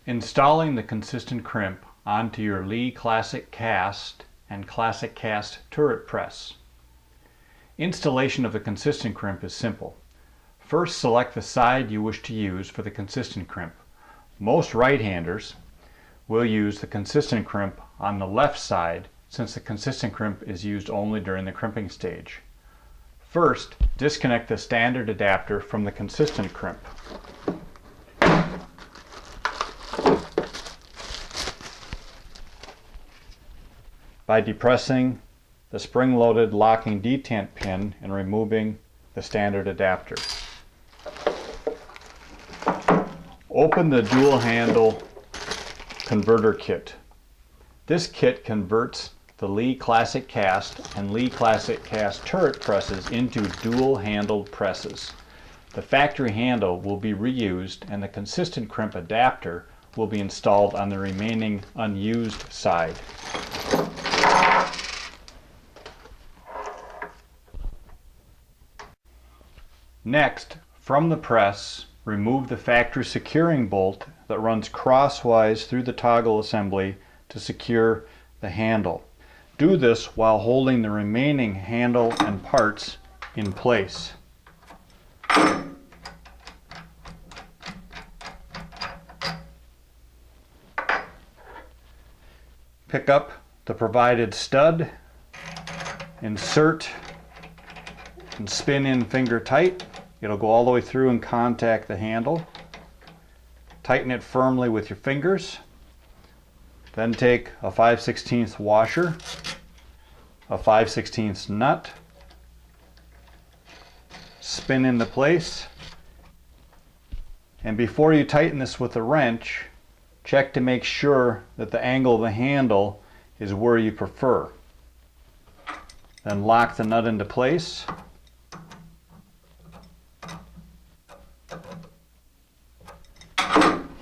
Installing the consistent crimp onto your Lee Classic Cast and Classic Cast turret press. Installation of the consistent crimp is simple. First, select the side you wish to use for the consistent crimp. Most right-handers will use the consistent crimp on the left side since the consistent crimp is used only during the crimping stage. First, disconnect the standard adapter from the consistent crimp. By depressing the spring-loaded locking detent pin and removing the standard adapter. Open the dual handle converter kit. This kit converts the Lee Classic Cast and Lee Classic Cast turret presses into dual-handled presses. The factory handle will be reused and the consistent crimp adapter will be installed on the remaining unused side. Next, from the press, remove the factory securing bolt that runs crosswise through the toggle assembly to secure the handle. Do this while holding the remaining handle and parts in place. Pick up the provided stud, insert and spin in finger tight. It'll go all the way through and contact the handle. Tighten it firmly with your fingers. Then take a 5/16 washer, a 5/16 nut, spin into place, and before you tighten this with a wrench, check to make sure that the angle of the handle is where you prefer. Then lock the nut into place.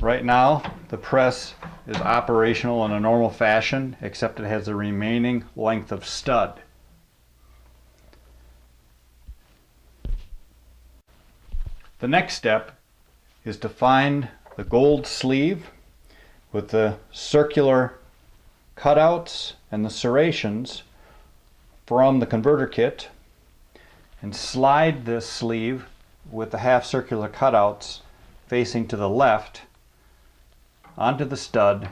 Right now, the press is operational in a normal fashion, except it has the remaining length of stud. The next step is to find the gold sleeve with the circular cutouts and the serrations from the converter kit and slide this sleeve with the half circular cutouts facing to the left onto the stud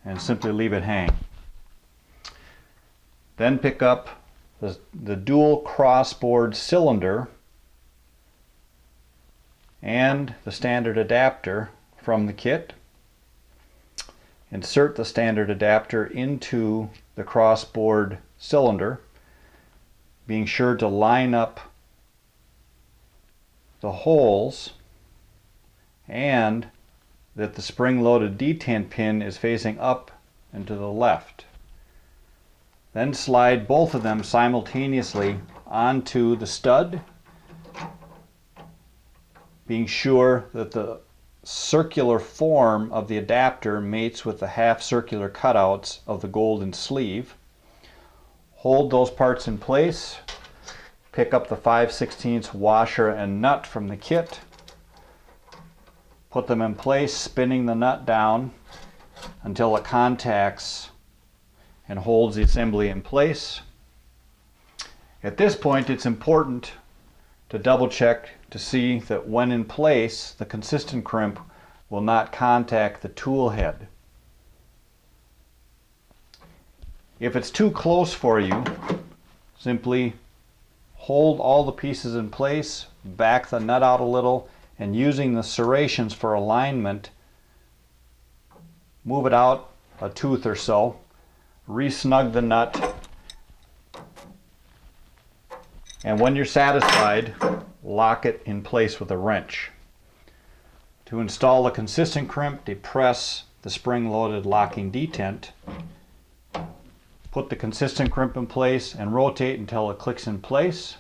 and simply leave it hang. Then pick up the dual crossboard cylinder and the standard adapter from the kit. Insert the standard adapter into the crossboard cylinder, being sure to line up the holes and that the spring-loaded detent pin is facing up and to the left. Then slide both of them simultaneously onto the stud, being sure that the circular form of the adapter mates with the half circular cutouts of the golden sleeve. Hold those parts in place. Pick up the 5/16 washer and nut from the kit. Put them in place, spinning the nut down until it contacts and holds the assembly in place. At this point, it's important to double check to see that when in place, the consistent crimp will not contact the tool head. If it's too close for you, simply hold all the pieces in place, back the nut out a little, and using the serrations for alignment, move it out a tooth or so, re-snug the nut, and when you're satisfied, lock it in place with a wrench. To install the consistent crimp, depress the spring-loaded locking detent, put the consistent crimp in place and rotate until it clicks in place,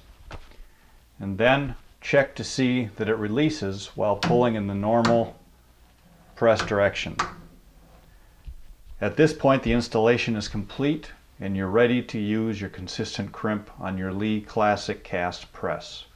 and then check to see that it releases while pulling in the normal press direction. At this point, the installation is complete and you're ready to use your consistent crimp on your Lee Classic Cast press.